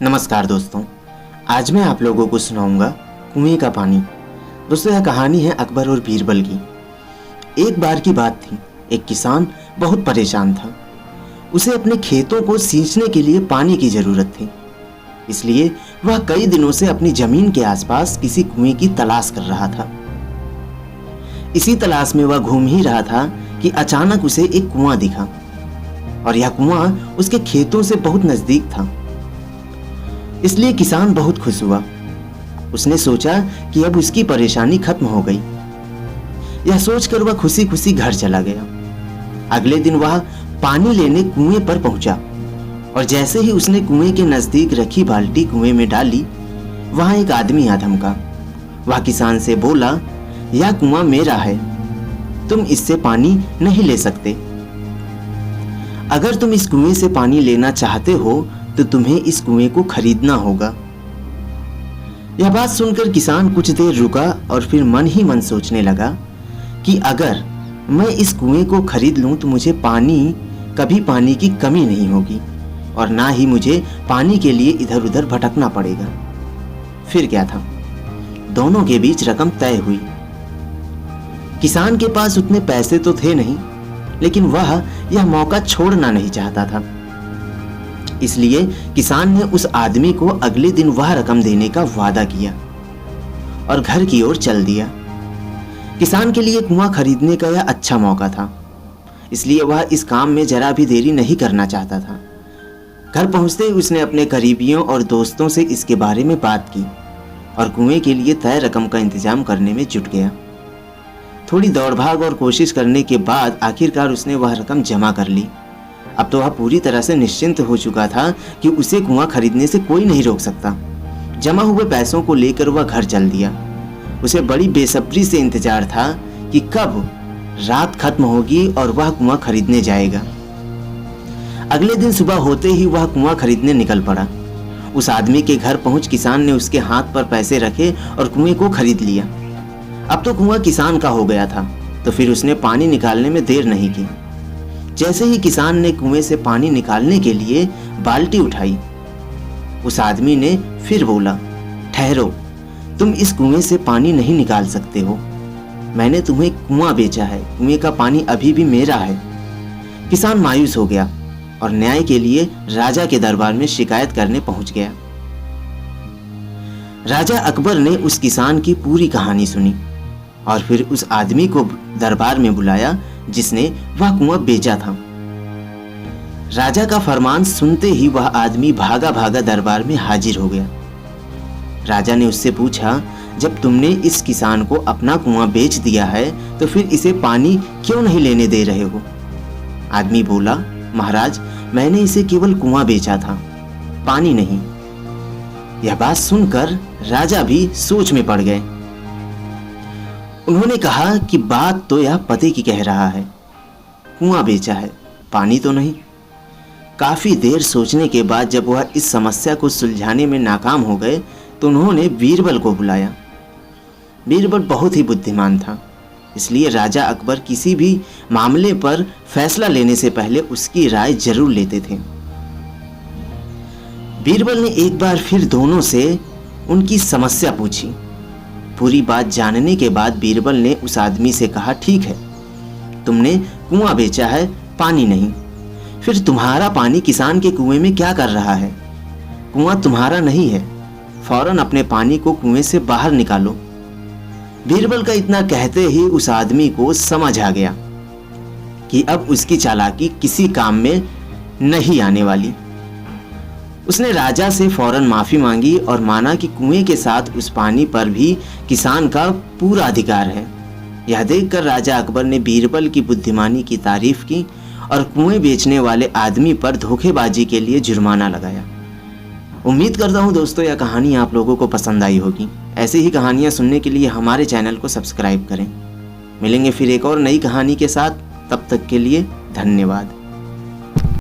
नमस्कार दोस्तों, आज मैं आप लोगों को सुनाऊंगा कुएं का पानी। दोस्तों, यह कहानी है अकबर और बीरबल की। एक बार की बात थी, एक किसान बहुत परेशान था। उसे अपने खेतों को सींचने के लिए पानी की जरूरत थी। इसलिए वह कई दिनों से अपनी जमीन के आसपास किसी कुएं की तलाश कर रहा था। इसी तलाश में वह घूम ही रहा था कि अचानक उसे एक कुआं दिखा और यह कुआं उसके खेतों से बहुत नजदीक था। इसलिए किसान बहुत खुश हुआ। उसने सोचा कि अब उसकी परेशानी खत्म हो गई। यह सोचकर वह खुशी खुशी घर चला गया। अगले दिन वह पानी लेने कुएं पर पहुंचा और जैसे ही उसने कुएं के नजदीक रखी बाल्टी कुएं में डाली, वहां एक आदमी आ धमका। वह किसान से बोला, यह कुआं मेरा है, तुम इससे पानी नहीं ले सकते। अगर तुम इस कुएं से पानी लेना चाहते हो तो तुम्हें इस कुएं को खरीदना होगा। यह बात सुनकर किसान कुछ देर रुका और फिर मन ही मन सोचने लगा कि अगर मैं इस कुएं को खरीद लूं तो मुझे कभी पानी की कमी नहीं होगी और ना ही मुझे पानी के लिए इधर उधर भटकना पड़ेगा। फिर क्या था, दोनों के बीच रकम तय हुई। किसान के पास उतने पैसे तो थे नहीं, लेकिन वह यह मौका छोड़ना नहीं चाहता था। इसलिए किसान ने उस आदमी को अगले दिन वह रकम देने का वादा किया और घर की ओर चल दिया। किसान के लिए कुआं खरीदने का यह अच्छा मौका था, इसलिए वह इस काम में जरा भी देरी नहीं करना चाहता था। घर पहुंचते ही उसने अपने करीबियों और दोस्तों से इसके बारे में बात की और कुएं के लिए तय रकम का इंतजाम करने में जुट गया। थोड़ी दौड़ भाग और कोशिश करने के बाद आखिरकार उसने वह रकम जमा कर ली। अब तो वह पूरी तरह से निश्चिंत हो चुका था कि उसे कुआं खरीदने से कोई नहीं रोक सकता। जमा हुए पैसों को लेकर वह घर चल दिया। उसे बड़ी बेसब्री से इंतजार था कि कब रात खत्म होगी और वह कुआं खरीदने जाएगा। अगले दिन सुबह होते ही वह कुआं खरीदने निकल पड़ा। उस आदमी के घर पहुंच किसान ने उसके हाथ पर पैसे रखे और कुएं को खरीद लिया। अब तो कुआं किसान का हो गया था, तो फिर उसने पानी निकालने में देर नहीं की। जैसे ही किसान ने कुएं से पानी निकालने के लिए बाल्टी उठाई, उस आदमी ने फिर बोला, ठहरो, तुम इस कुएं से पानी नहीं निकाल सकते हो। मैंने तुम्हें कुआं बेचा है, कुएं का पानी अभी भी मेरा है। किसान मायूस हो गया और न्याय के लिए राजा के दरबार में शिकायत करने पहुंच गया। राजा अकबर ने उस किसान की पूरी कहानी सुनी और फिर उस आदमी को दरबार में बुलाया जिसने वह कुआं बेचा था। राजा का फरमान सुनते ही वह आदमी भागा भागा दरबार में हाजिर हो गया। राजा ने उससे पूछा, जब तुमने इस किसान को अपना कुआं बेच दिया है तो फिर इसे पानी क्यों नहीं लेने दे रहे हो? आदमी बोला, महाराज, मैंने इसे केवल कुआं बेचा था, पानी नहीं। यह बात सुनकर राजा भी सोच में पड़ गए। उन्होंने कहा कि बात तो यह पते की कह रहा है, कुआं बेचा है, पानी तो नहीं। काफी देर सोचने के बाद जब वह इस समस्या को सुलझाने में नाकाम हो गए तो उन्होंने बीरबल को बुलाया। बीरबल बहुत ही बुद्धिमान था, इसलिए राजा अकबर किसी भी मामले पर फैसला लेने से पहले उसकी राय जरूर लेते थे। बीरबल ने एक बार फिर दोनों से उनकी समस्या पूछी। पूरी बात जानने के बाद बीरबल ने उस आदमी से कहा, ठीक है, तुमने कुआं बेचा है, पानी नहीं, फिर तुम्हारा पानी किसान के कुएं में क्या कर रहा है? कुआं तुम्हारा नहीं है, फौरन अपने पानी को कुएं से बाहर निकालो। बीरबल का इतना कहते ही उस आदमी को समझ आ गया कि अब उसकी चालाकी किसी काम में नहीं आने वाली। उसने राजा से फौरन माफी मांगी और माना कि कुएं के साथ उस पानी पर भी किसान का पूरा अधिकार है। यह देखकर राजा अकबर ने बीरबल की बुद्धिमानी की तारीफ की और कुएं बेचने वाले आदमी पर धोखेबाजी के लिए जुर्माना लगाया। उम्मीद करता हूं दोस्तों, यह कहानी आप लोगों को पसंद आई होगी। ऐसी ही कहानियां सुनने के लिए हमारे चैनल को सब्सक्राइब करें। मिलेंगे फिर एक और नई कहानी के साथ, तब तक के लिए धन्यवाद।